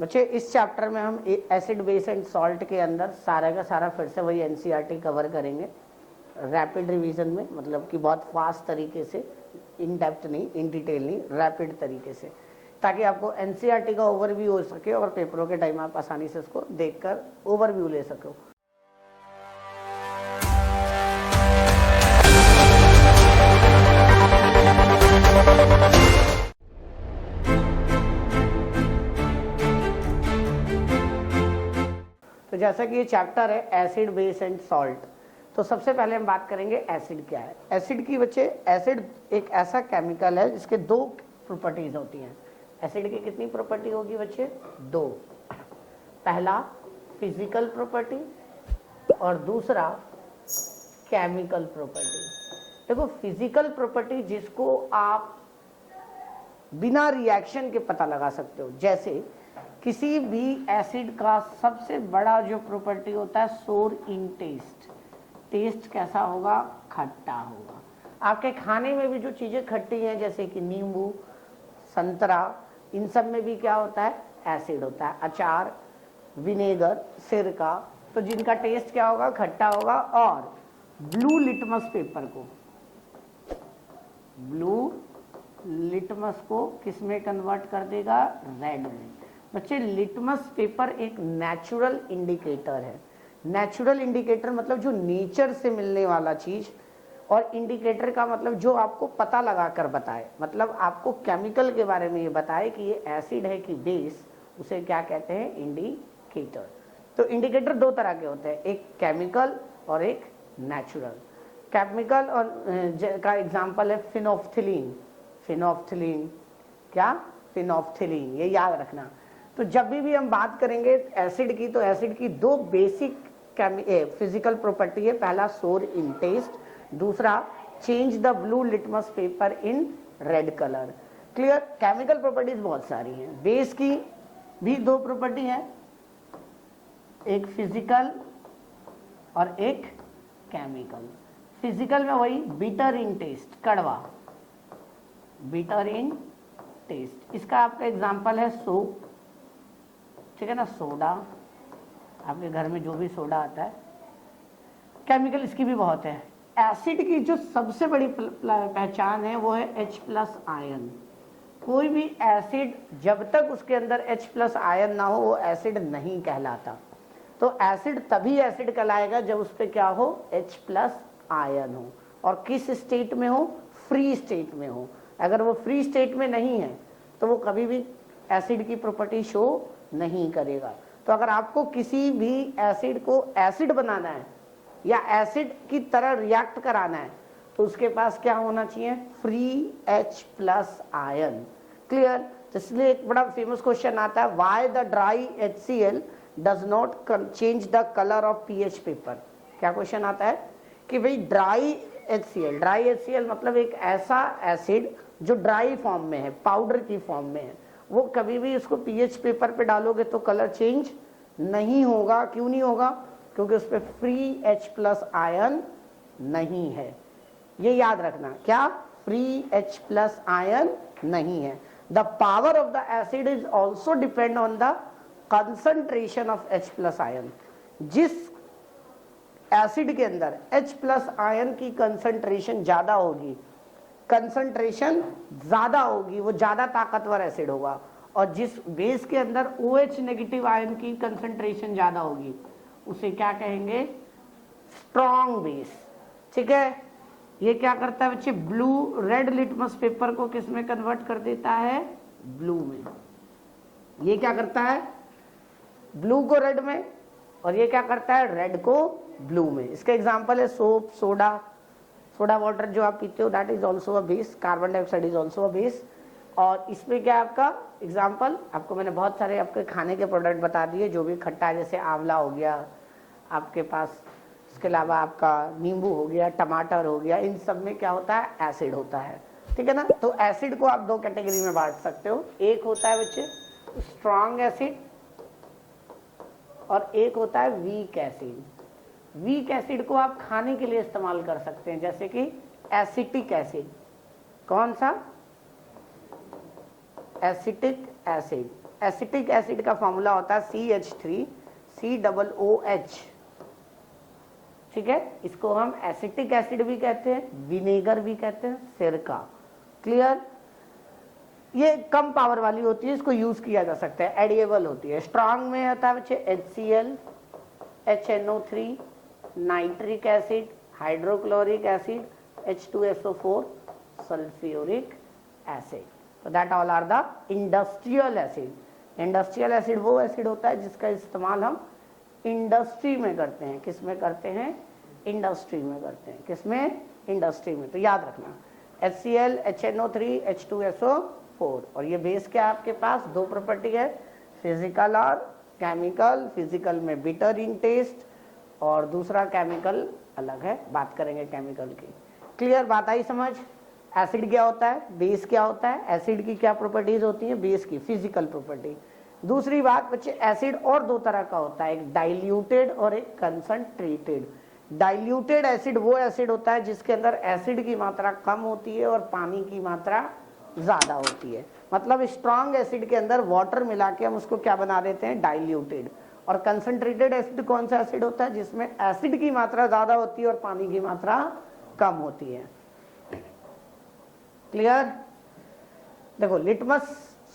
बच्चे इस चैप्टर में हम एसिड बेस एंड सॉल्ट के अंदर सारा का सारा फिर से वही एनसीईआरटी कवर करेंगे रैपिड रिवीजन में, मतलब कि बहुत फास्ट तरीके से, इन डेप्थ नहीं, इन डिटेल नहीं, रैपिड तरीके से, ताकि आपको एनसीईआरटी का ओवरव्यू हो सके और पेपरों के टाइम आप आसानी से इसको देखकर ओवरव्यू ले सको। तो जैसा कि ये चैप्टर है एसिड बेस एंड सॉल्ट, तो सबसे पहले हम बात करेंगे एसिड क्या है। एसिड की बच्चे, एसिड एक ऐसा केमिकल है जिसके दो प्रॉपर्टीज होती हैं। एसिड की कितनी प्रॉपर्टी होगी बच्चे? दो। पहला फिजिकल प्रॉपर्टी और दूसरा केमिकल प्रॉपर्टी। देखो फिजिकल प्रॉपर्टी जिसको आप बिना रिएक्शन के पता लगा सकते हो, जैसे किसी भी एसिड का सबसे बड़ा जो प्रॉपर्टी होता है सोर इन टेस्ट। टेस्ट कैसा होगा? खट्टा होगा। आपके खाने में भी जो चीजें खट्टी हैं जैसे कि नींबू, संतरा, इन सब में भी क्या होता है? एसिड होता है। अचार, विनेगर, सिरका, तो जिनका टेस्ट क्या होगा? खट्टा होगा। और ब्लू लिटमस पेपर को, ब्लू लिटमस को किस में कन्वर्ट कर देगा? रेड में। बच्चे लिटमस पेपर एक नेचुरल इंडिकेटर है। नेचुरल इंडिकेटर मतलब जो नेचर से मिलने वाला चीज, और इंडिकेटर का मतलब जो आपको पता लगा कर बताए, मतलब आपको केमिकल के बारे में ये बताए कि ये एसिड है कि बेस, उसे क्या कहते हैं? इंडिकेटर। तो इंडिकेटर दो तरह के होते हैं, एक केमिकल और एक नेचुरल। केमिकल और का एग्जाम्पल है फिनोफ्थिलीन। फिनोफ्थिलीन क्या? फिनोफ्थिलीन, ये याद रखना। तो जब भी हम बात करेंगे एसिड की, तो एसिड की दो बेसिक फिजिकल प्रॉपर्टी है। पहला सोर इन टेस्ट, दूसरा change the blue litmus paper in red colour. Clear? Chemical properties बहुत सारी हैं। बेस की भी दो प्रॉपर्टी है, एक फिजिकल और एक केमिकल। फिजिकल में वही बिटर इन टेस्ट, कड़वा, बिटर इन टेस्ट। इसका आपका एग्जांपल है सोप, ठीक है ना, सोडा, आपके घर में जो भी सोडा आता है। केमिकल इसकी भी बहुत है। एसिड की जो सबसे बड़ी पहचान है वो है H+ आयन। कोई भी एसिड जब तक उसके अंदर H+ आयन ना हो वो एसिड नहीं कहलाता। तो एसिड तभी एसिड कहलाएगा जब उस पर क्या हो? H+ आयन हो। और किस स्टेट में हो? फ्री स्टेट में हो। अगर वो फ्री स्टेट में नहीं है तो वो कभी भी एसिड की प्रॉपर्टी शो नहीं करेगा। तो अगर आपको किसी भी एसिड को एसिड बनाना है या एसिड की तरह रिएक्ट कराना है तो उसके पास क्या होना चाहिए? Free H+ ion. क्लियर? इसलिए एक बड़ा फेमस क्वेश्चन आता है, why the dry HCl does not change the colour of pH paper. क्या क्वेश्चन आता है कि भाई ड्राई HCl मतलब एक ऐसा एसिड जो ड्राई फॉर्म में है, पाउडर की फॉर्म में है, वो कभी भी इसको pH पेपर पे डालोगे तो कलर चेंज नहीं होगा। क्यों नहीं होगा? क्योंकि उस पर फ्री H+ आयन नहीं है। ये याद रखना, क्या? फ्री H+ आयन नहीं है। The power of the acid is also depend on the concentration of H+ ion. जिस एसिड के अंदर H+ आयन की कंसंट्रेशन ज्यादा होगी, कंसंट्रेशन ज्यादा होगी, वो ज्यादा ताकतवर एसिड होगा। और जिस बेस के अंदर OH- आयन की कंसंट्रेशन ज्यादा होगी उसे क्या कहेंगे? Strong base. ठीक है? ये क्या करता है बच्चे? ब्लू, रेड लिटमस पेपर को किस में कन्वर्ट कर देता है? ब्लू में। ये क्या करता है? ब्लू को रेड में, और ये क्या करता है? रेड को ब्लू में। इसका एग्जांपल है सोप, सोडा, सोडा वाटर जो आप पीते हो, that is also a base. Carbon dioxide is also a base. और इसमें क्या है आपका एग्जाम्पल? आपको मैंने बहुत सारे आपके खाने के प्रोडक्ट बता दिए जो भी खट्टा है, जैसे आंवला हो गया आपके पास, इसके अलावा आपका नींबू हो गया, टमाटर हो गया, इन सब में क्या होता है? एसिड होता है। ठीक है ना? तो एसिड को आप दो कैटेगरी में बांट सकते हो। एक होता है बच्चे स्ट्रॉन्ग एसिड और एक होता है वीक एसिड। वीक एसिड को आप खाने के लिए इस्तेमाल कर सकते हैं, जैसे कि एसिटिक एसिड। कौन सा? Acetic acid. एसिटिक एसिड का फॉर्मूला होता है CH3COOH, ठीक है। इसको हम एसिटिक एसिड भी कहते हैं, विनेगर भी कहते हैं, सिरका। क्लियर? ये कम पावर वाली होती है, इसको यूज किया जा सकता है, एडिएबल होती है। स्ट्रांग में होता है बच्चे HCl, HNO3, nitric acid, hydrochloric acid, H2SO4, sulphuric acid. तो that all are the industrial acid. Industrial acid वो एसिड होता है जिसका इस्तेमाल हम इंडस्ट्री में करते हैं। किस में करते हैं? इंडस्ट्री में करते हैं। किसमें? इंडस्ट्री में। तो याद रखना HCl, HNO3, H2SO4। और ये बेस क्या है आपके पास? दो प्रॉपर्टी है, फिजिकल और केमिकल। फिजिकल में बिटर इन टेस्ट और दूसरा केमिकल अलग है, बात करेंगे केमिकल की। क्लियर? बात आई समझ? एसिड क्या होता है, बेस क्या होता है, एसिड की क्या प्रॉपर्टीज होती है, बेस की फिजिकल प्रॉपर्टी। दूसरी बात बच्चे, एसिड और दो तरह का होता है, एक डाइल्यूटेड और एक कंसंट्रेटेड। डाइल्यूटेड एसिड वो एसिड होता है जिसके अंदर एसिड की मात्रा कम होती है और पानी की मात्रा ज्यादा होती है। मतलब स्ट्रॉन्ग एसिड के अंदर वाटर मिला के हम उसको क्या बना देते हैं? डाइल्यूटेड। और कंसंट्रेटेड एसिड कौन सा एसिड होता है? जिसमें एसिड की मात्रा ज्यादा होती है और पानी की मात्रा कम होती है। क्लियर? देखो, litmus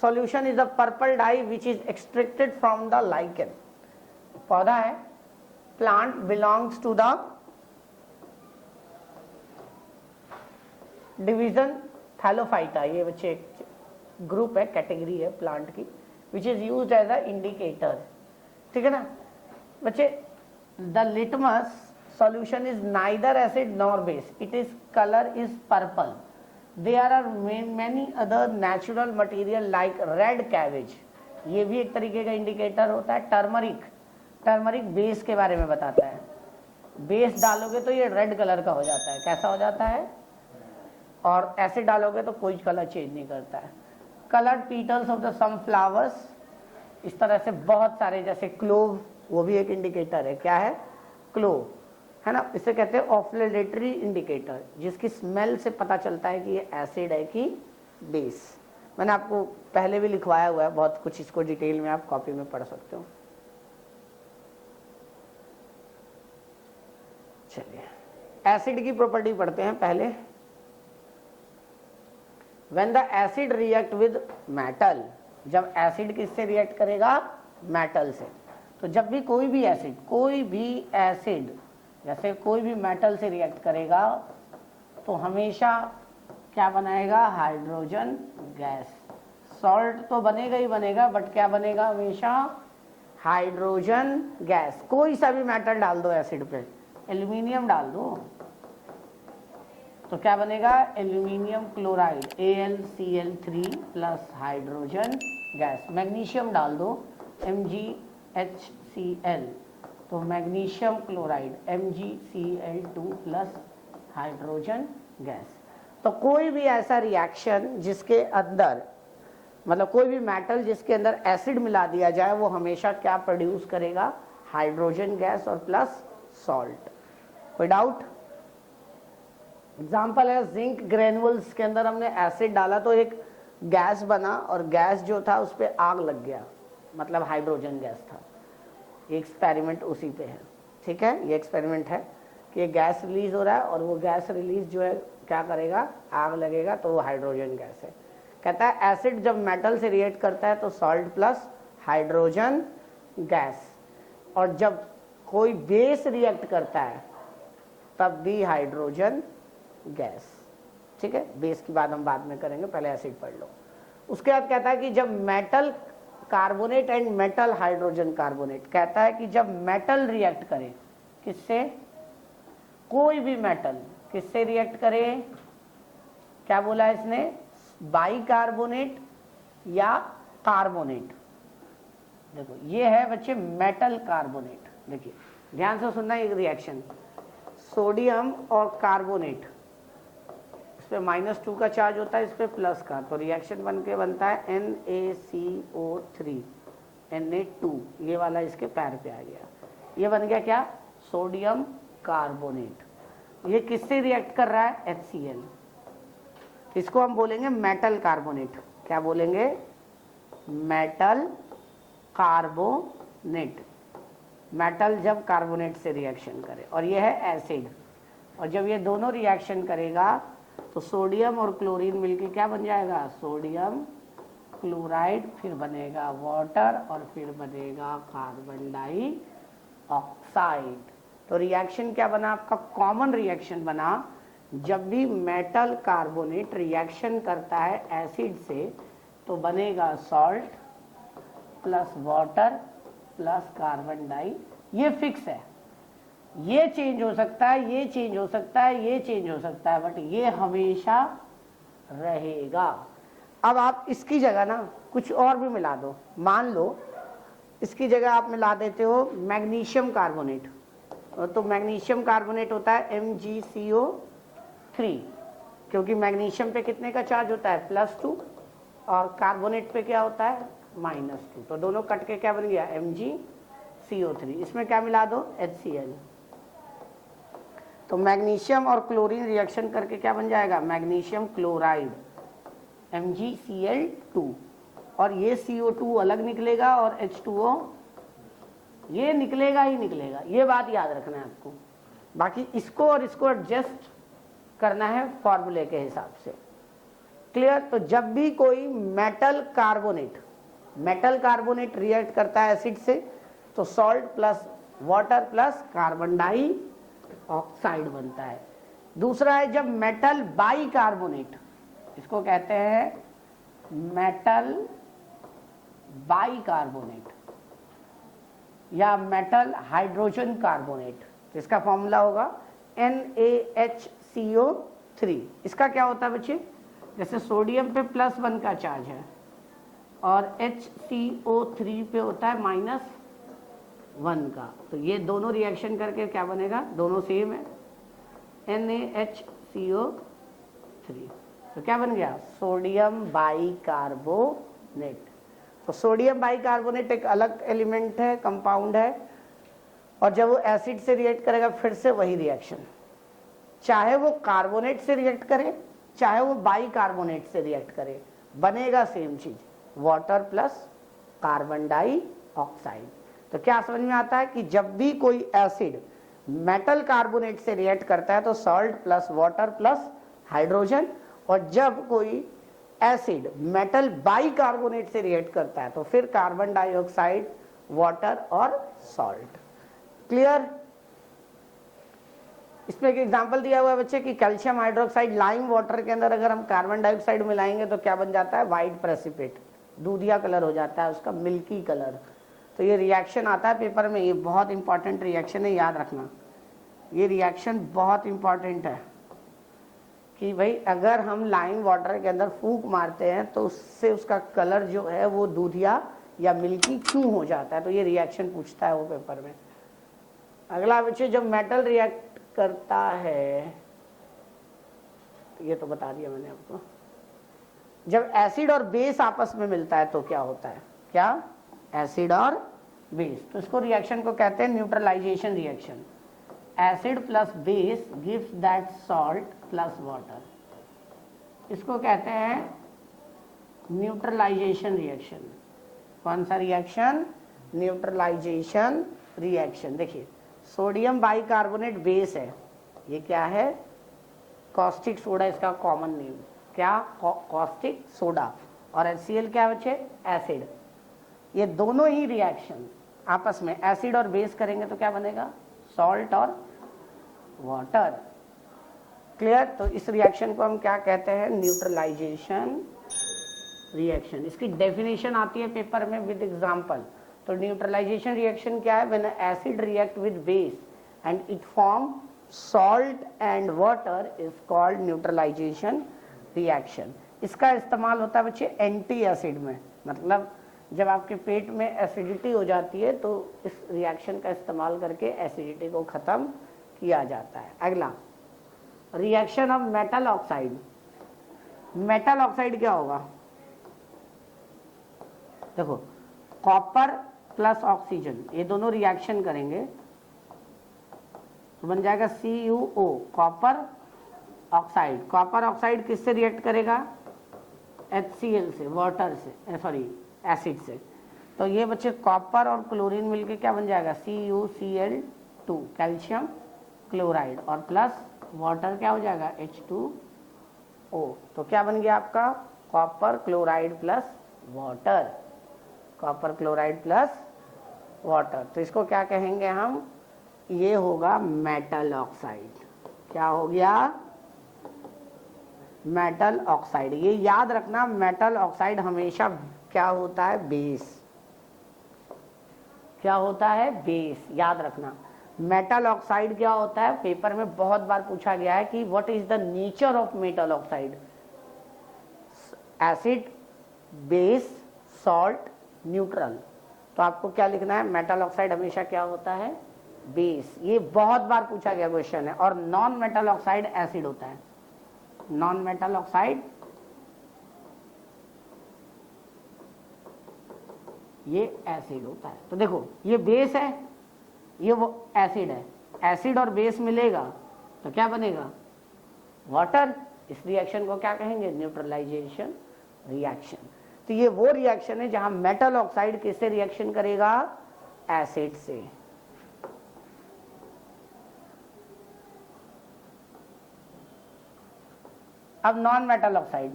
solution is a purple dye which is extracted from the lichen. पौधा है, plant belongs to the division thallophyta. ये बच्चे एक ग्रुप है, कैटेगरी है प्लांट की, which is used as a indicator. ठीक है ना बच्चे? The litmus solution is neither acid nor base. Its color is purple. There are many other natural material like red cabbage. ये भी एक तरीके का इंडिकेटर होता है। टर्मरिक, टर्मरिक बेस के बारे में बताता है। बेस डालोगे तो ये रेड कलर का हो जाता है। कैसा हो जाता है? और एसिड डालोगे तो कोई कलर चेंज नहीं करता है। Coloured petals of the some flowers, इस तरह से बहुत सारे, जैसे क्लोव, वो भी एक इंडिकेटर है। क्या है? क्लोव, है ना। इसे कहते हैं ऑफ्लेटरी इंडिकेटर, जिसकी स्मेल से पता चलता है कि ये एसिड है कि बेस। मैंने आपको पहले भी लिखवाया हुआ है बहुत कुछ, इसको डिटेल में आप कॉपी में पढ़ सकते हो। चलिए एसिड की प्रॉपर्टी पढ़ते हैं पहले। When the acid react with metal, जब एसिड किससे रिएक्ट करेगा? मेटल से। तो जब भी कोई भी एसिड जैसे कोई भी मेटल से रिएक्ट करेगा तो हमेशा क्या बनाएगा? Hydrogen gas. सॉल्ट तो बनेगा ही बनेगा, बट क्या बनेगा? हमेशा हाइड्रोजन गैस। कोई सा भी मेटल डाल दो एसिड पे, एल्यूमिनियम डाल दो तो क्या बनेगा? Aluminium chloride, AlCl3 plus hydrogen gas. Magnesium डाल दो, MgHCl, तो magnesium chloride, MgCl2 plus hydrogen gas. तो कोई भी ऐसा रिएक्शन जिसके अंदर, मतलब कोई भी मेटल जिसके अंदर एसिड मिला दिया जाए, वो हमेशा क्या प्रोड्यूस करेगा? हाइड्रोजन गैस और प्लस सॉल्ट। कोई डाउट? एग्जाम्पल है जिंक ग्रेनुअल्स के अंदर हमने एसिड डाला तो एक गैस बना और गैस जो था उस पर आग लग गया, मतलब हाइड्रोजन गैस था। एक्सपेरिमेंट उसी पे है। ठीक है, ये एक्सपेरिमेंट है कि ये गैस रिलीज हो रहा है और वो गैस रिलीज जो है क्या करेगा? आग लगेगा, तो वो हाइड्रोजन गैस है। कहता है एसिड जब मेटल से रिएक्ट करता है तो सॉल्ट प्लस हाइड्रोजन गैस, और जब कोई बेस रिएक्ट करता है तब भी हाइड्रोजन गैस। ठीक है, बेस की बात हम बाद में करेंगे, पहले एसिड पढ़ लो। उसके बाद कहता है कि जब metal carbonate and metal hydrogen carbonate, कहता है कि जब मेटल रिएक्ट करे, किससे? कोई भी मेटल किससे रिएक्ट करे? क्या बोला इसने? बाइकार्बोनेट या कार्बोनेट। देखो ये है बच्चे मेटल कार्बोनेट। देखिए ध्यान से सुनना एक रिएक्शन, सोडियम और कार्बोनेट, इस पे -2 का चार्ज होता है, इस पे प्लस का, तो रिएक्शन बन के बनता है NaCO3 Na2, ये वाला इसके पैर पे आ गया, ये बन गया क्या? Sodium carbonate. ये किससे रिएक्ट कर रहा है? HCl। इसको हम बोलेंगे मेटल कार्बोनेट। क्या बोलेंगे? मेटल कार्बोनेट, मेटल जब कार्बोनेट से रिएक्शन करे, और ये है एसिड। और जब ये दोनों रिएक्शन करेगा तो सोडियम और क्लोरीन मिलके क्या बन जाएगा, सोडियम क्लोराइड, फिर बनेगा वाटर और फिर बनेगा कार्बन डाइऑक्साइड। तो रिएक्शन क्या बना आपका, कॉमन रिएक्शन बना। जब भी मेटल कार्बोनेट रिएक्शन करता है एसिड से तो बनेगा salt plus water plus carbon di. ये फिक्स है, ये चेंज हो सकता है, ये चेंज हो सकता है, ये चेंज हो सकता है, बट ये हमेशा रहेगा। अब आप इसकी जगह ना कुछ और भी मिला दो, मान लो इसकी जगह आप मिला देते हो मैग्नीशियम कार्बोनेट, तो मैग्नीशियम कार्बोनेट होता है MgCO3, क्योंकि मैग्नीशियम पे कितने का चार्ज होता है, +2, और कार्बोनेट पे क्या होता है, -2, तो दोनों कट के क्या बन गया, MgCO3। इसमें क्या मिला दो, HCl। तो मैग्नीशियम और क्लोरीन रिएक्शन करके क्या बन जाएगा, मैग्नीशियम क्लोराइड, MgCl2, और ये CO2 अलग निकलेगा और H2O ये निकलेगा ही निकलेगा। ये बात याद रखना है आपको, बाकी इसको और इसको एडजस्ट करना है फॉर्मूले के हिसाब से। क्लियर। तो जब भी कोई मेटल कार्बोनेट रिएक्ट करता है एसिड से तो salt plus water plus carbon dioxide बनता है। दूसरा है जब मेटल बाइकार्बोनेट, इसको कहते हैं मेटल बाइकार्बोनेट या मेटल हाइड्रोजन कार्बोनेट, तो इसका फॉर्मूला होगा NaHCO3। इसका क्या होता है बच्चे, जैसे सोडियम पे +1 का चार्ज है और HCO3 पे होता है -1 का, तो ये दोनों रिएक्शन करके क्या बनेगा, दोनों सेम है, NaHCO3। तो क्या बन गया, सोडियम बाइकार्बोनेट। तो सोडियम बाइकार्बोनेट एक अलग एलिमेंट है, कंपाउंड है, और जब वो एसिड से रिएक्ट करेगा फिर से वही रिएक्शन, चाहे वो कार्बोनेट से रिएक्ट करे चाहे वो बाइकार्बोनेट से रिएक्ट करे, बनेगा सेम चीज, वाटर प्लस कार्बन डाइऑक्साइड। तो क्या समझ में आता है कि जब भी कोई एसिड मेटल कार्बोनेट से रिएक्ट करता है तो salt plus water plus hydrogen, और जब कोई एसिड मेटल बाइकार्बोनेट से रिएक्ट करता है तो फिर कार्बन डाइऑक्साइड, वाटर और सॉल्ट। क्लियर। इसमें एक एग्जांपल दिया हुआ है बच्चे कि कैल्शियम हाइड्रोक्साइड लाइम वाटर के अंदर अगर हम कार्बन डाइऑक्साइड मिलाएंगे तो क्या बन जाता है, वाइट प्रेसिपिट, दूधिया कलर हो जाता है उसका, मिल्की कलर। तो ये रिएक्शन आता है पेपर में, ये बहुत इंपॉर्टेंट रिएक्शन है, याद रखना। ये रिएक्शन बहुत इंपॉर्टेंट है कि भाई अगर हम लाइम वाटर के अंदर फूंक मारते हैं तो उससे उसका कलर जो है वो दूधिया या मिल्की क्यों हो जाता है, तो ये रिएक्शन पूछता है वो पेपर में। अगला बच्चे जब मेटल रिएक्ट करता है, ये तो बता दिया मैंने आपको, जब एसिड और बेस आपस में मिलता है तो क्या होता है, क्या, एसिड और बेस, तो इसको रिएक्शन को कहते हैं neutralisation reaction. Acid plus base gives that salt plus water, इसको कहते हैं न्यूट्रलाइजेशन रिएक्शन। कौन सा रिएक्शन, न्यूट्रलाइजेशन रिएक्शन। देखिए सोडियम बाइकार्बोनेट बेस है, ये क्या है, कॉस्टिक सोडा इसका कॉमन नेम, क्या, कॉस्टिक सोडा, और HCl क्या बचे, एसिड। ये दोनों ही रिएक्शन आपस में एसिड और बेस करेंगे तो क्या बनेगा, सॉल्ट और वाटर। क्लियर। तो इस रिएक्शन को हम क्या कहते हैं, न्यूट्रलाइजेशन रिएक्शन। इसकी डेफिनेशन आती है पेपर में विद एग्जांपल। तो न्यूट्रलाइजेशन रिएक्शन क्या है, when acid react with base and it form salt and water is called neutralisation reaction. इसका इस्तेमाल होता है बच्चे एंटी एसिड में, मतलब जब आपके पेट में एसिडिटी हो जाती है तो इस रिएक्शन का इस्तेमाल करके एसिडिटी को खत्म किया जाता है। अगला reaction of metal oxide. Metal oxide क्या होगा, देखो कॉपर प्लस ऑक्सीजन, ये दोनों रिएक्शन करेंगे तो बन जाएगा CuO, copper oxide. Copper oxide किससे रिएक्ट करेगा, HCl से, वाटर से, सॉरी एसिड से। तो ये बच्चे कॉपर और क्लोरीन मिलके क्या बन जाएगा, CuCl2 कैल्शियम क्लोराइड, और प्लस वाटर क्या हो जाएगा, H2O। तो क्या बन गया आपका, copper chloride plus water, copper chloride plus water. तो इसको क्या कहेंगे हम, ये होगा मेटल ऑक्साइड। क्या हो गया, मेटल ऑक्साइड। ये याद रखना, मेटल ऑक्साइड हमेशा क्या होता है, बेस। क्या होता है, बेस, याद रखना। मेटल ऑक्साइड क्या होता है, पेपर में बहुत बार पूछा गया है कि what is the nature of metal oxide, acid, base, salt, neutral. तो आपको क्या लिखना है, मेटल ऑक्साइड हमेशा क्या होता है, बेस। ये बहुत बार पूछा गया क्वेश्चन है। और नॉन मेटल ऑक्साइड एसिड होता है, नॉन मेटल ऑक्साइड ये एसिड होता है। तो देखो ये बेस है, ये वो एसिड है, एसिड और बेस मिलेगा तो क्या बनेगा, वाटर। इस रिएक्शन को क्या कहेंगे, न्यूट्रलाइजेशन रिएक्शन। तो ये वो रिएक्शन है जहां मेटल ऑक्साइड किससे रिएक्शन करेगा, एसिड से। अब नॉन मेटल ऑक्साइड,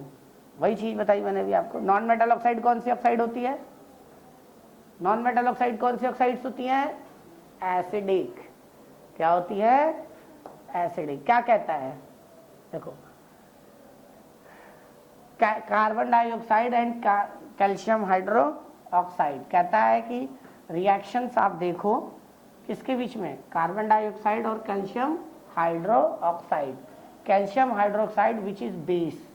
वही चीज बताई मैंने भी आपको। नॉन मेटल ऑक्साइड कौन सी ऑक्साइड होती है, नॉन मेटल ऑक्साइड कौन सी ऑक्साइड्स होती हैं, एसिडिक। क्या होती है, एसिडिक। क्या कहता है, देखो carbon dioxide and calcium hydro oxide कहता है कि रिएक्शंस आप देखो किसके बीच में, कार्बन डाइऑक्साइड और calcium hydro oxide. Calcium hydroxide which is base,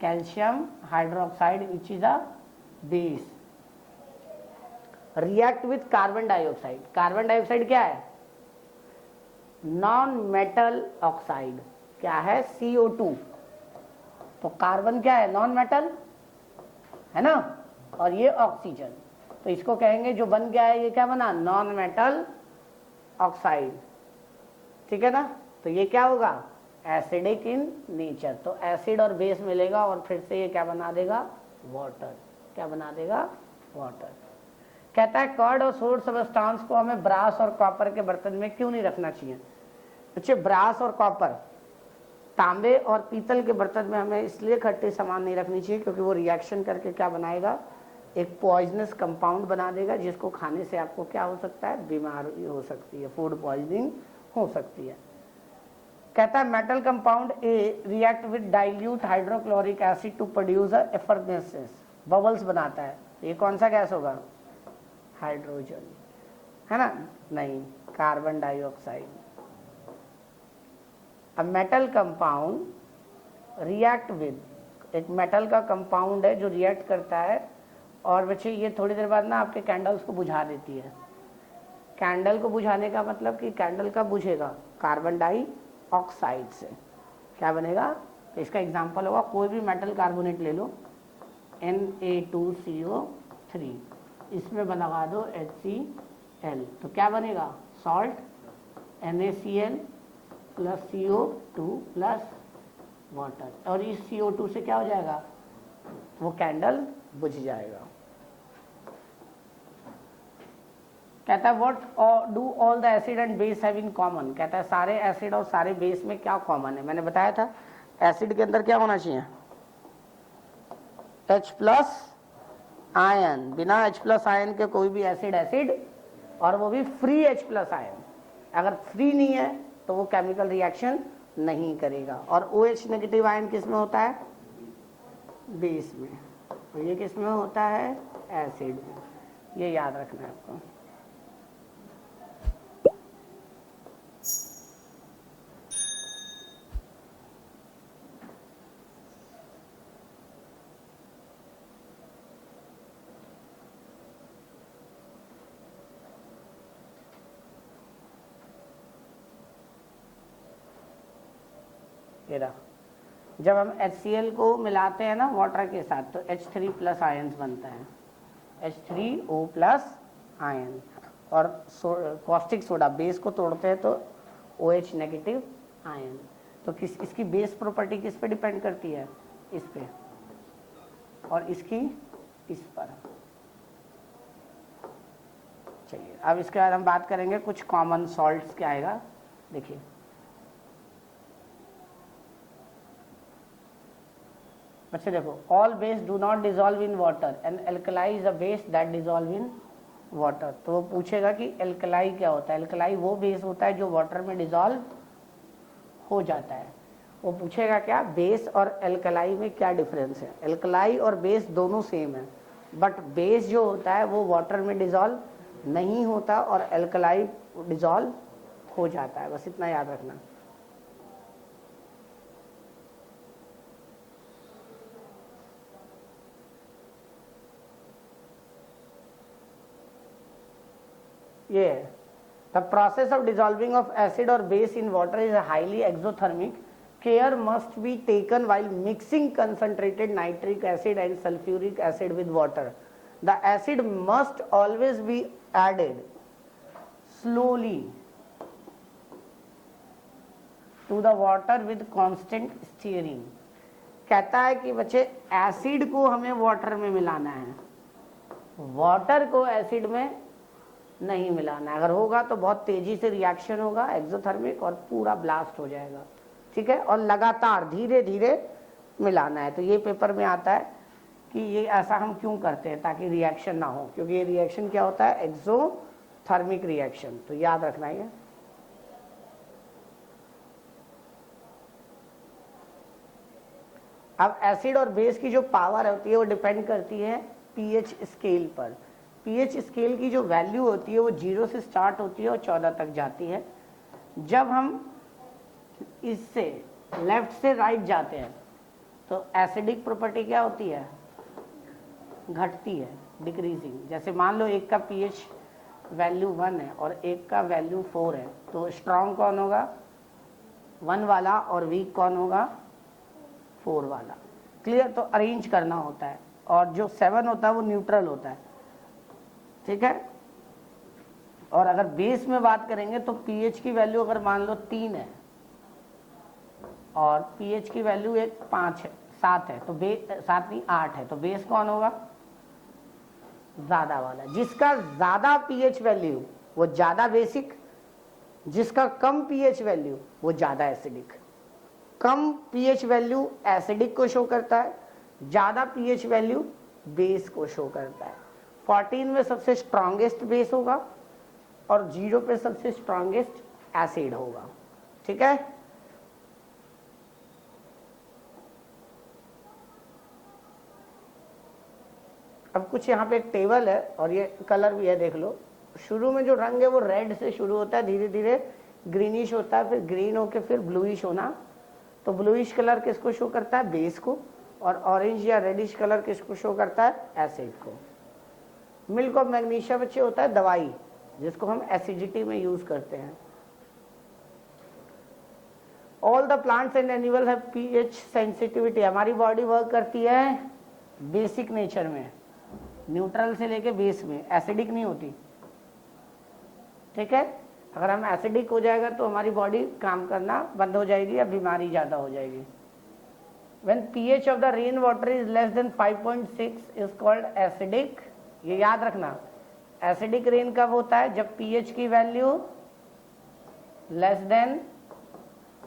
calcium hydroxide which is a base react with carbon dioxide. Carbon dioxide क्या है, नॉन मेटल ऑक्साइड। क्या है, CO2। तो कार्बन क्या है, नॉन मेटल है ना, और ये ऑक्सीजन। तो इसको कहेंगे जो बन गया है ये क्या बना, नॉन मेटल ऑक्साइड। ठीक है ना। तो ये क्या होगा, एसिडिक इन नेचर। तो एसिड और बेस मिलेगा और फिर से ये क्या बना देगा, वाटर। क्या बना देगा, वाटर। कहता है कर्ड और सोड सबस्टांस को हमें ब्रास और कॉपर के बर्तन में क्यों नहीं रखना चाहिए। बच्चे ब्रास और कॉपर, तांबे और पीतल के बर्तन में हमें इसलिए खट्टे सामान नहीं रखनी चाहिए क्योंकि वो रिएक्शन करके क्या बनाएगा, एक पॉइजनस कंपाउंड बना देगा जिसको खाने से आपको क्या हो सकता है, बीमारी हो सकती है, फूड पॉइजनिंग हो सकती है। कहता है metal compound A react with dilute hydrochloric acid to produce effervescence, bubbles बनाता है। ये कौन सा गैस होगा, हाइड्रोजन, है ना, नहीं, कार्बन डाइऑक्साइड। अब मेटल कंपाउंड रिएक्ट विद, एक मेटल का कंपाउंड है जो रिएक्ट करता है और बच्चे ये थोड़ी देर बाद ना आपके कैंडल्स को बुझा देती है। कैंडल को बुझाने का मतलब कि कैंडल का बुझेगा, कार्बन डाइऑक्साइड से। क्या बनेगा, तो इसका एग्जांपल होगा कोई भी मेटल कार्बोनेट ले लो, Na2CO3, इसमें लगा दो HCl, तो क्या बनेगा, salt, NaCl plus CO2 plus water. और इस CO2 से क्या हो जाएगा, वो कैंडल बुझ जाएगा। कहता है what do all the acid and base have in common. कहता है सारे एसिड और सारे बेस में क्या कॉमन है। मैंने बताया था एसिड के अंदर क्या होना चाहिए, H प्लस आयन। बिना H प्लस आयन के कोई भी एसिड एसिड, और वो भी फ्री H प्लस आयन। अगर फ्री नहीं है तो वो केमिकल रिएक्शन नहीं करेगा। और OH नेगेटिव आयन किस में होता है, बेस में। तो ये किस में होता है, एसिड में। ये याद रखना है आपको। जब हम HCl को मिलाते हैं ना वाटर के साथ तो H3 प्लस आयन्स बनता है, H3O प्लस आयन। और कॉस्टिक सोडा बेस को तोड़ते हैं तो OH नेगेटिव आयन। तो किस इसकी बेस प्रॉपर्टी किस पे डिपेंड करती है, इस पे, और इसकी इस पर। चलिए अब इसके बाद हम बात करेंगे कुछ कॉमन सॉल्ट्स क्या आएगा। देखिए बच्चे देखो, all base do not dissolve in water and alkali is a base that dissolve in water. तो वो पूछेगा कि एल्कलाई क्या होता है। एल्कलाई वो बेस होता है जो वाटर में डिजॉल्व हो जाता है। वो पूछेगा क्या, बेस और एल्कलाई में क्या डिफरेंस है। एल्कलाई और बेस दोनों सेम है, बट बेस जो होता है वो वाटर में डिजॉल्व नहीं होता और एल्कलाई डिजॉल्व हो जाता है। बस इतना याद रखना। ये the process of dissolving of acid और base in water is highly exothermic. Care must be taken while mixing concentrated nitric acid and sulfuric acid with water. The acid must always be added slowly to the water with constant stirring. कहता है कि बच्चे acid को हमें water में मिलाना है, water को एसिड में नहीं मिलाना है। अगर होगा तो बहुत तेजी से रिएक्शन होगा एक्सोथर्मिक और पूरा ब्लास्ट हो जाएगा, ठीक है। और लगातार धीरे धीरे मिलाना है। तो ये पेपर में आता है कि ये ऐसा हम क्यों करते हैं, ताकि रिएक्शन ना हो, क्योंकि ये रिएक्शन क्या होता है, एक्सोथर्मिक रिएक्शन। तो याद रखना है। अब एसिड और बेस की जो पावर होती है वो डिपेंड करती है पीएच स्केल पर। पीएच स्केल की जो वैल्यू होती है वो 0 से स्टार्ट होती है और 14 तक जाती है। जब हम इससे लेफ्ट से राइट जाते हैं तो एसिडिक प्रॉपर्टी क्या होती है, घटती है, डिक्रीजिंग। जैसे मान लो एक का पीएच वैल्यू 1 है और एक का वैल्यू 4 है, तो स्ट्रॉन्ग कौन होगा, 1 वाला, और वीक कौन होगा, 4 वाला। क्लियर। तो अरेंज करना होता है। और जो 7 होता है वो न्यूट्रल होता है, ठीक है। और अगर बेस में बात करेंगे तो पीएच की वैल्यू अगर मान लो 3 है और पीएच की वैल्यू 5 है, 7 है, तो 7 नहीं 8 है, तो बेस कौन होगा, ज्यादा वाला। जिसका ज्यादा पीएच वैल्यू वो ज्यादा बेसिक, जिसका कम पीएच वैल्यू वो ज्यादा एसिडिक। कम पीएच वैल्यू एसिडिक को शो करता है, ज्यादा पीएच वैल्यू बेस को शो करता है। 14 में सबसे स्ट्रॉन्गेस्ट बेस होगा और 0 पे सबसे स्ट्रॉन्गेस्ट एसिड होगा, ठीक है। अब कुछ यहाँ पे एक टेबल है और ये कलर भी है, देख लो। शुरू में जो रंग है वो रेड से शुरू होता है, धीरे धीरे ग्रीनिश होता है, फिर ग्रीन होके फिर ब्लूइश होना। तो ब्लूइश कलर किसको शो करता है, बेस को, और ऑरेंज या रेडिश कलर किसको शो करता है, एसिड को। मिल्क ऑफ मैग्नीशिया बच्चे होता है दवाई, जिसको हम एसिडिटी में यूज करते हैं। All the plants and animal have pH sensitivity. हमारी बॉडी वर्क करती है बेसिक नेचर में, न्यूट्रल से लेके बेस में, एसिडिक नहीं होती, ठीक है। अगर हम एसिडिक हो जाएगा तो हमारी बॉडी काम करना बंद हो जाएगी या बीमारी ज्यादा हो जाएगी। When pH of the rain water is less than 5.6 is called acidic। ये याद रखना, एसिडिक रेन कब होता है, जब पीएच की वैल्यू लेस देन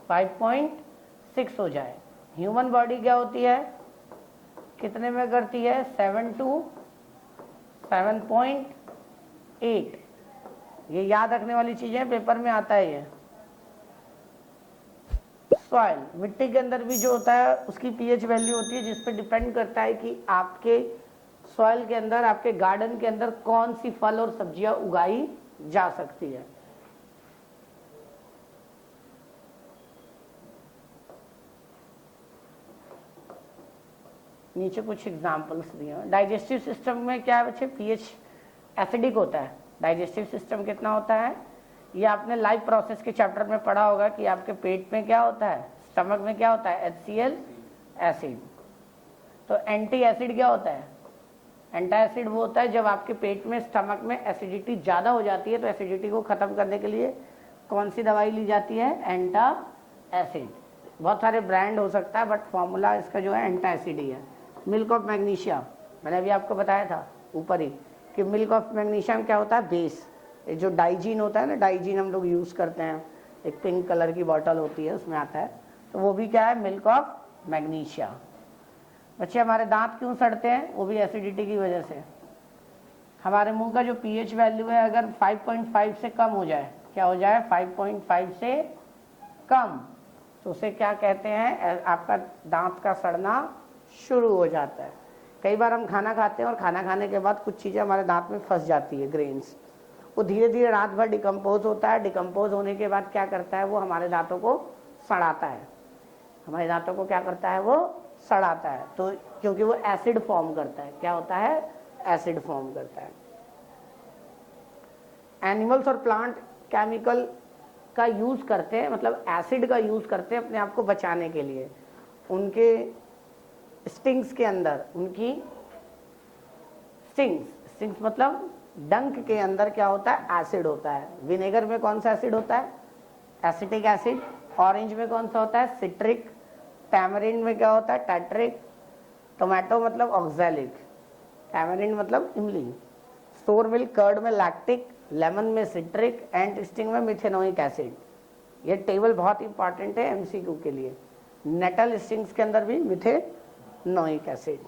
5.6 हो जाए। ह्यूमन बॉडी क्या होती है, कितने में करती है, 7 to 7.8। ये याद रखने वाली चीजें, पेपर में आता है ये। सॉइल, मिट्टी के अंदर भी जो होता है उसकी पीएच वैल्यू होती है, जिस पे डिपेंड करता है कि आपके सॉइल के अंदर, आपके गार्डन के अंदर कौन सी फल और सब्जियां उगाई जा सकती है। नीचे कुछ एग्जांपल्स दिए हैं। डाइजेस्टिव सिस्टम में क्या है बच्चे, पीएच एसिडिक होता है। डाइजेस्टिव सिस्टम कितना होता है, ये आपने लाइफ प्रोसेस के चैप्टर में पढ़ा होगा कि आपके पेट में क्या होता है, स्टमक में क्या होता है, HCl एसिड। तो एंटी एसिड क्या होता है, एंटा एसिड वो होता है जब आपके पेट में, स्टमक में एसिडिटी ज़्यादा हो जाती है, तो एसिडिटी को ख़त्म करने के लिए कौन सी दवाई ली जाती है, एंटा एसिड। बहुत सारे ब्रांड हो सकता है बट फॉर्मूला इसका जो है एंटा एसिड ही है। मिल्क ऑफ मैग्नीशिया मैंने अभी आपको बताया था ऊपर ही, कि मिल्क ऑफ मैग्नीशियम क्या होता है, बेस। ये जो डाइजीन होता है ना, डाइजीन हम लोग यूज़ करते हैं, एक पिंक कलर की बॉटल होती है उसमें आता है, तो वो भी क्या है, मिल्क ऑफ मैग्नीशिया। बच्चे हमारे दांत क्यों सड़ते हैं, वो भी एसिडिटी की वजह से। हमारे मुंह का जो पीएच वैल्यू है अगर 5.5 से कम हो जाए, क्या हो जाए, 5.5 से कम, तो उसे क्या कहते हैं, आपका दांत का सड़ना शुरू हो जाता है। कई बार हम खाना खाते हैं और खाना खाने के बाद कुछ चीज़ें हमारे दांत में फंस जाती है, ग्रेन्स, वो धीरे धीरे रात भर डिकम्पोज होता है। डिकम्पोज होने के बाद क्या करता है, वो हमारे दांतों को सड़ाता है, हमारे दांतों को क्या करता है, वो सड़ाता है। तो क्योंकि वो एसिड फॉर्म करता है, क्या होता है, एसिड फॉर्म करता है। एनिमल्स और प्लांट केमिकल का यूज करते हैं, मतलब एसिड का यूज करते हैं अपने आप को बचाने के लिए। उनके स्टिंग्स के अंदर, उनकी स्टिंग्स मतलब डंक के अंदर क्या होता है, एसिड होता है। विनेगर में कौन सा एसिड होता है, एसिटिक एसिड। ऑरेंज में कौन सा होता है, सिट्रिक। टैमरिंड में क्या होता है, टैट्रिक। टोमेटो मतलब ऑक्सैलिक। टैमरिंड मतलब इमली। स्टोर मिल्क, कर्ड में लैक्टिक, लेमन में सिट्रिक, एंड स्टिंग में मिथेनोइक एसिड। ये टेबल बहुत इंपॉर्टेंट है एमसीक्यू के लिए। नेटल स्टिंग्स के अंदर भी मिथेनोइक एसिड।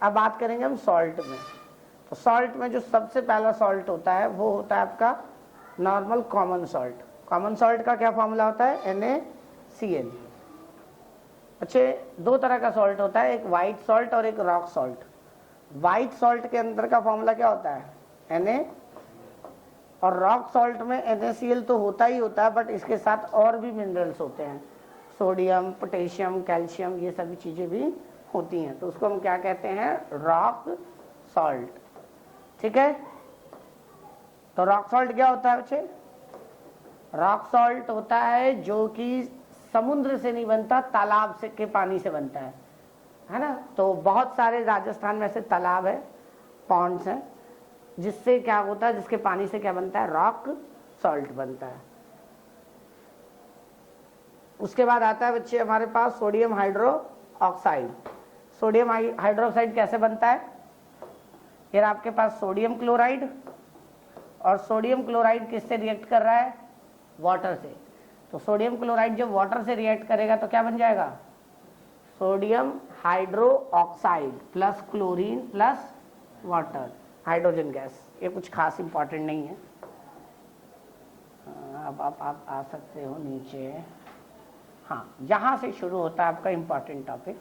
अब बात करेंगे हम सॉल्ट में। तो सॉल्ट में जो सबसे पहला सॉल्ट होता है वो होता है आपका normal common salt. Common salt का क्या फॉर्मूला होता है, NaCl। अच्छे, दो तरह का सॉल्ट होता है, एक वाइट सॉल्ट और एक रॉक सॉल्ट। वाइट सॉल्ट के अंदर का फॉर्मूला क्या होता है, Na, और रॉक सॉल्ट में NaCl तो होता ही होता है, बट इसके साथ और भी मिनरल्स होते हैं, सोडियम, पोटेशियम, कैल्शियम, ये सभी चीजें भी होती हैं। तो उसको हम क्या कहते हैं, रॉक सॉल्ट। ठीक है, तो रॉक सॉल्ट क्या होता है बच्चे, रॉक सॉल्ट होता है जो कि समुद्र से नहीं बनता, तालाब से के पानी से बनता है ना। तो बहुत सारे राजस्थान में ऐसे तालाब है, पॉन्ड्स हैं, जिससे क्या होता है, जिसके पानी से क्या बनता है, रॉक सॉल्ट बनता है। उसके बाद आता है बच्चे हमारे पास sodium hydro oxide. Sodium hydroxide कैसे बनता है, फिर आपके पास सोडियम क्लोराइड, और सोडियम क्लोराइड किससे रिएक्ट कर रहा है, वाटर से। तो सोडियम क्लोराइड जब वाटर से रिएक्ट करेगा तो क्या बन जाएगा, sodium hydro oxide plus chlorine plus water, hydrogen gas. ये कुछ खास इंपॉर्टेंट नहीं है। अब आप आ सकते हो नीचे। हाँ, यहां से शुरू होता है आपका इंपॉर्टेंट टॉपिक,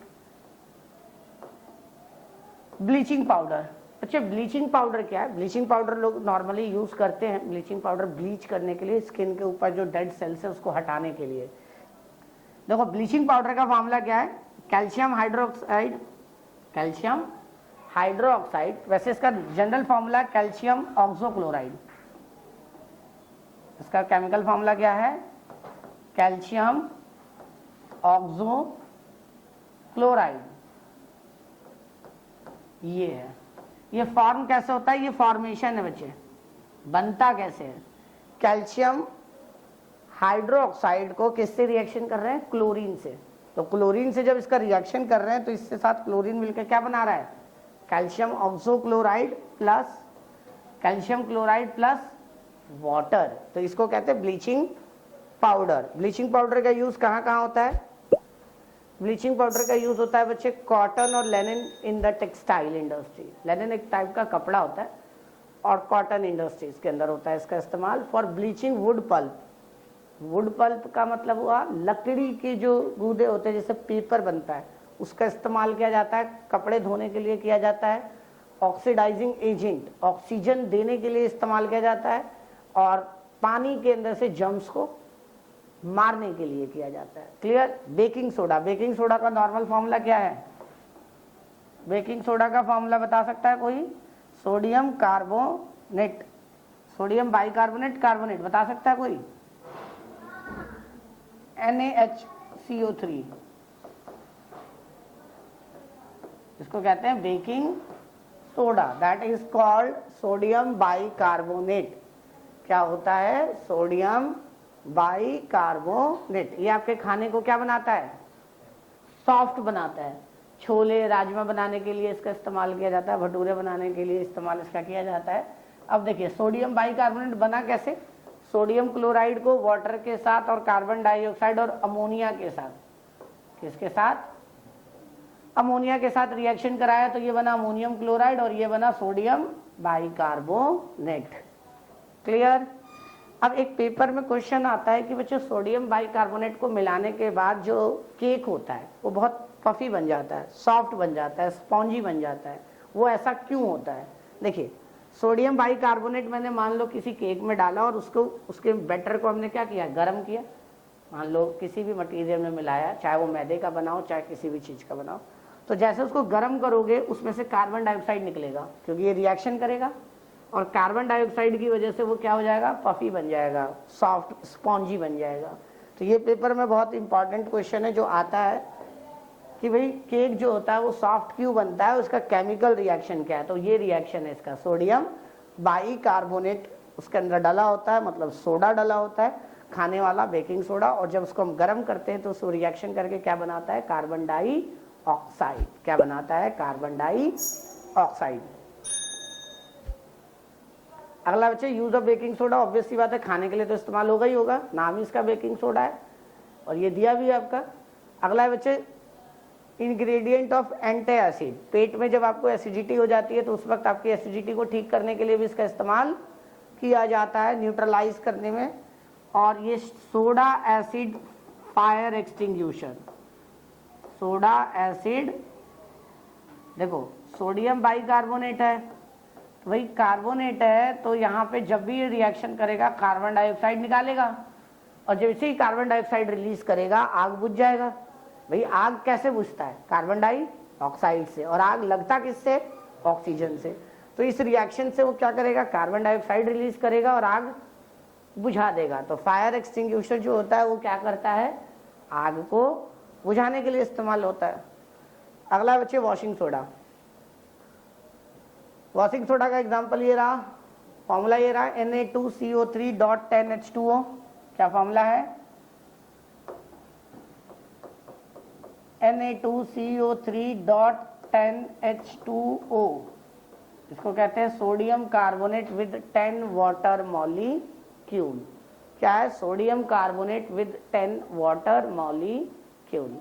ब्लीचिंग पाउडर। अच्छा, ब्लीचिंग पाउडर क्या है, ब्लीचिंग पाउडर लोग नॉर्मली यूज करते हैं, ब्लीचिंग पाउडर ब्लीच करने के लिए, स्किन के ऊपर जो डेड सेल्स है उसको हटाने के लिए। देखो, ब्लीचिंग पाउडर का मामला क्या है, कैल्शियम हाइड्रोक्साइड, कैल्शियम हाइड्रोक्साइड, वैसे इसका जनरल फॉर्मूला कैल्शियम ऑक्सोक्लोराइड। इसका केमिकल फॉर्मूला क्या है, कैल्शियम ऑक्सोक्लोराइड। ये है, ये फॉर्म कैसे होता है, ये फॉर्मेशन है बच्चे, बनता कैसे है। कैल्शियम हाइड्रोक्साइड को किससे रिएक्शन कर रहे हैं, क्लोरीन से। तो क्लोरीन से जब इसका रिएक्शन कर रहे हैं तो इसके साथ क्लोरीन मिलकर क्या बना रहा है, calcium oxochloride plus calcium chloride plus water. तो इसको कहते हैं ब्लीचिंग पाउडर। ब्लीचिंग पाउडर का यूज कहाँ कहाँ होता है, ब्लीचिंग पाउडर का यूज होता है बच्चे कॉटन और Lenin in the textile industry. Lenin एक टाइप का कपड़ा होता है और कॉटन इंडस्ट्रीज के अंदर होता है इसका इस्तेमाल। For bleaching wood pulp, wood pulp का मतलब हुआ लकड़ी के जो गूदे होते हैं, जैसे पेपर बनता है, उसका इस्तेमाल किया जाता है, कपड़े धोने के लिए किया जाता है। ऑक्सीडाइजिंग एजेंट, ऑक्सीजन देने के लिए इस्तेमाल किया जाता है, और पानी के अंदर से जर्म्स को मारने के लिए किया जाता है। Clear. Baking soda, baking soda का नॉर्मल फॉर्मूला क्या है, बेकिंग सोडा का फॉर्मूला बता सकता है कोई, sodium carbonate, sodium bicarbonate, carbonate बता सकता है कोई, NaHCO3, इसको कहते हैं baking soda, that is called sodium bicarbonate. क्या होता है, सोडियम बाइकार्बोनेट। ये आपके खाने को क्या बनाता है, सॉफ्ट बनाता है। छोले राजमा बनाने के लिए इसका इस्तेमाल किया जाता है, भटूरे बनाने के लिए इस्तेमाल इसका किया जाता है। अब देखिए सोडियम बाइकार्बोनेट बना कैसे, सोडियम क्लोराइड को वाटर के साथ और कार्बन डाइऑक्साइड और अमोनिया के साथ, किसके साथ, अमोनिया के साथ रिएक्शन कराया तो ये बना अमोनियम क्लोराइड और ये बना सोडियम बाइकार्बोनेट। क्लियर। अब एक पेपर में क्वेश्चन आता है कि बच्चों सोडियम बाइकार्बोनेट को मिलाने के बाद जो केक होता है वो बहुत पफी बन जाता है, सॉफ्ट बन जाता है, स्पॉन्जी बन जाता है, वो ऐसा क्यों होता है। देखिए सोडियम बाइकार्बोनेट मैंने मान लो किसी केक में डाला और उसको, उसके बैटर को हमने क्या किया, गर्म किया, मान लो किसी भी मटेरियल में मिलाया, चाहे वो मैदे का बनाओ चाहे किसी भी चीज़ का बनाओ, तो जैसे उसको गर्म करोगे उसमें से कार्बन डाइऑक्साइड निकलेगा क्योंकि ये रिएक्शन करेगा और कार्बन डाइऑक्साइड की वजह से वो क्या हो जाएगा, पफी बन जाएगा, सॉफ्ट स्पॉन्जी बन जाएगा। तो ये पेपर में बहुत इंपॉर्टेंट क्वेश्चन है जो आता है कि भाई केक जो होता है वो सॉफ्ट क्यों बनता है, उसका केमिकल रिएक्शन क्या है। तो ये रिएक्शन है इसका, सोडियम बाइकार्बोनेट उसके अंदर डला होता है, मतलब सोडा डला होता है, खाने वाला बेकिंग सोडा, और जब उसको हम गर्म करते हैं तो उसको रिएक्शन करके क्या बनाता है, कार्बन डाइऑक्साइड। क्या बनाता है, कार्बन डाइऑक्साइड। अगला बच्चे use of baking soda, obvious सी बात है खाने के लिए तो इस्तेमाल होगा ही होगा, नाम ही इसका बेकिंग सोडा है और ये दिया भी है आपका। अगला है बच्चे इंग्रेडिएंट ऑफ एंटी एसिड, पेट में जब आपको एसिडिटी हो जाती है तो उस वक्त आपकी एसिडिटी को ठीक करने के लिए भी इसका इस्तेमाल किया जाता है, न्यूट्रलाइज करने में। और ये soda acid fire extinguisher, soda acid, देखो सोडियम बाइकार्बोनेट है, वही कार्बोनेट है, तो यहाँ पे जब भी ये रिएक्शन करेगा कार्बन डाइऑक्साइड निकालेगा और जैसे ही कार्बन डाइऑक्साइड रिलीज करेगा आग बुझ जाएगा। भाई आग कैसे बुझता है, कार्बन डाइऑक्साइड से, और आग लगता किससे, ऑक्सीजन से। तो इस रिएक्शन से वो क्या करेगा, कार्बन डाइऑक्साइड रिलीज करेगा और आग बुझा देगा। तो फायर एक्सटिंग्विशर जो होता है वो क्या करता है, आग को बुझाने के लिए इस्तेमाल होता है। अगला बच्चे वॉशिंग सोडा, वॉशिंग सोडा का एग्जांपल ये रहा, फॉर्मूला ये रहा Na2CO3.10H2O। क्या फॉर्मूला है, Na2CO3.10H2O, इसको कहते हैं sodium carbonate with 10 water molecule. क्या है, sodium carbonate with 10 water molecule.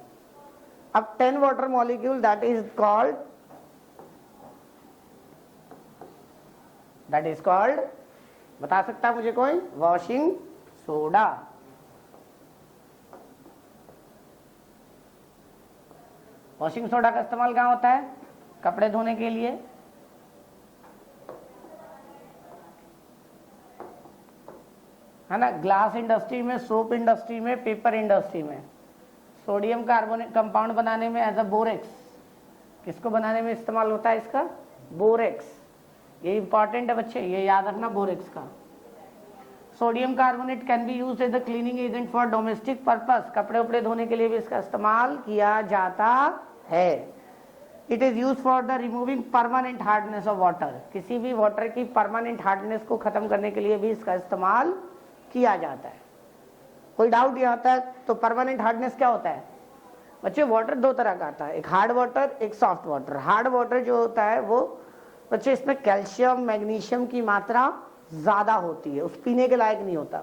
अब 10 water molecule that is called, बता सकता है मुझे कोई, वॉशिंग सोडा। वॉशिंग सोडा का इस्तेमाल कहाँ होता है, कपड़े धोने के लिए, है ना, ग्लास इंडस्ट्री में, सोप इंडस्ट्री में, पेपर इंडस्ट्री में। सोडियम कार्बोनेट कंपाउंड बनाने में एज अ बोरेक्स, किसको बनाने में इस्तेमाल होता है इसका, बोरेक्स। ये इंपॉर्टेंट है बच्चे, ये याद रखना बोरेक्स का। Sodium carbonate can be used as a cleaning agent for domestic purpose, कपड़े उपड़े धोने के लिए भी इसका इस्तेमाल किया जाता है। It is use for the removing permanent hardness of water, किसी भी वाटर की परमानेंट हार्डनेस को खत्म करने के लिए भी इसका इस्तेमाल किया जाता है। कोई डाउट यहाँ आता है तो परमानेंट हार्डनेस क्या होता है बच्चे, वाटर दो तरह का आता है, एक हार्ड वाटर एक सॉफ्ट वाटर। हार्ड वाटर जो होता है वो बच्चे इसमें कैल्शियम मैग्नीशियम की मात्रा ज्यादा होती है, उस पीने के लायक नहीं होता,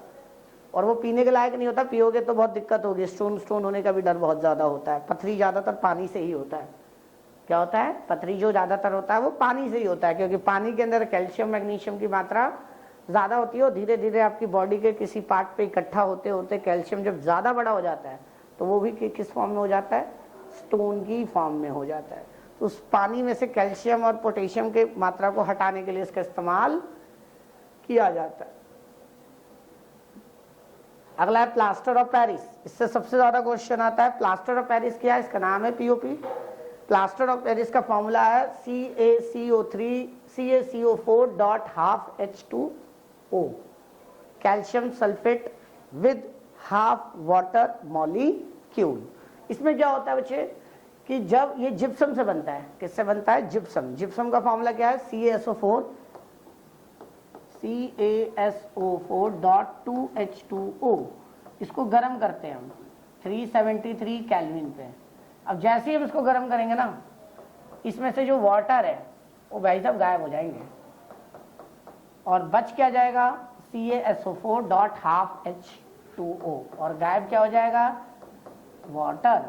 और वो पीने के लायक नहीं होता, पियोगे तो बहुत दिक्कत होगी, स्टोन होने का भी डर बहुत ज्यादा होता है। पथरी ज्यादातर पानी से ही होता है, क्या होता है, पथरी जो ज्यादातर होता है वो पानी से ही होता है, क्योंकि पानी के अंदर कैल्शियम मैग्नीशियम की मात्रा ज्यादा होती है और धीरे धीरे आपकी बॉडी के किसी पार्ट पे इकट्ठा होते होते कैल्शियम जब ज्यादा बड़ा हो जाता है तो वो भी किस फॉर्म में हो जाता है, स्टोन की फॉर्म में हो जाता है। तो उस पानी में से कैल्शियम और पोटेशियम के मात्रा को हटाने के लिए इसका इस्तेमाल किया जाता है। अगला है प्लास्टर ऑफ पेरिस, इससे सबसे ज्यादा क्वेश्चन आता है। प्लास्टर ऑफ पेरिस क्या है, इसका नाम है पीओपी। प्लास्टर ऑफ पेरिस का फॉर्मूला है CaCO3 calcium sulphate with half water molecule. इसमें क्या होता है बच्चे कि जब ये जिप्सम से बनता है, किससे बनता है, जिप्सम। जिप्सम का फॉर्मूला क्या है, CaSO4.2H2O। इसको गर्म करते हैं हम 373 केल्विन पे। अब जैसे ही हम इसको गर्म करेंगे ना इसमें से जो वाटर है वो भाई साहब गायब हो जाएंगे और बच क्या जाएगा, CaSO4 डॉट हाफ H2O, और गायब क्या हो जाएगा, वाटर।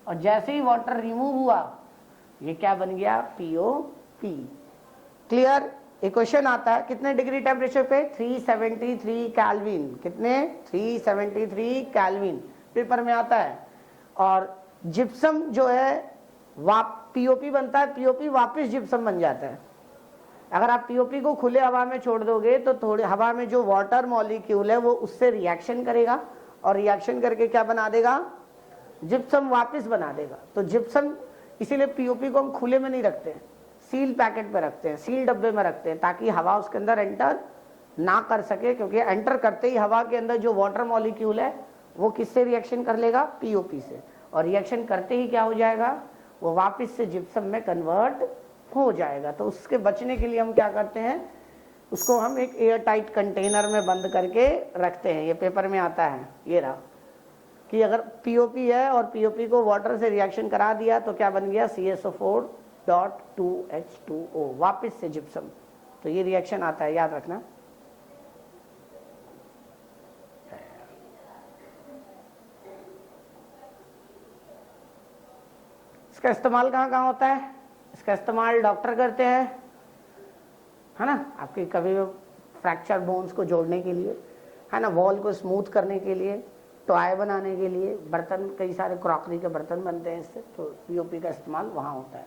और जैसे ही वाटर रिमूव हुआ ये क्या बन गया, POP। क्लियर। एक क्वेश्चन आता है कितने डिग्री टेम्परेचर पे, 373 केल्विन, कितने, 373 केल्विन, पेपर में आता है। और जिप्सम जो है POP बनता है, POP वापस जिप्सम बन जाता है। अगर आप POP को खुले हवा में छोड़ दोगे तो थोड़ी हवा में जो वाटर मॉलिक्यूल है वो उससे रिएक्शन करेगा और रिएक्शन करके क्या बना देगा, जिप्सम वापस बना देगा। तो जिप्सम, इसीलिए POP को हम खुले में नहीं रखते हैं, सील पैकेट पे रखते हैं, सील डब्बे में रखते हैं, ताकि हवा उसके अंदर एंटर ना कर सके, क्योंकि एंटर करते ही हवा के अंदर जो वाटर मॉलिक्यूल है वो किससे रिएक्शन कर लेगा, POP से, और रिएक्शन करते ही क्या हो जाएगा, वो वापस से जिप्सम में कन्वर्ट हो जाएगा। तो उसके बचने के लिए हम क्या करते हैं, उसको हम एक एयर टाइट कंटेनर में बंद करके रखते हैं। ये पेपर में आता है, ये रहा, कि अगर POP है और POP को वाटर से रिएक्शन करा दिया तो क्या बन गया, CaSO4.2H2O, वापस से जिप्सम। तो ये रिएक्शन आता है, याद रखना। इसका इस्तेमाल कहाँ कहाँ होता है, इसका इस्तेमाल डॉक्टर करते हैं, है ना, आपके कभी फ्रैक्चर बोन्स को जोड़ने के लिए, है ना, वॉल को स्मूथ करने के लिए, टॉय बनाने के लिए, बर्तन, कई सारे क्रॉकरी के बर्तन बनते हैं इससे, तो POP का इस्तेमाल वहाँ होता है।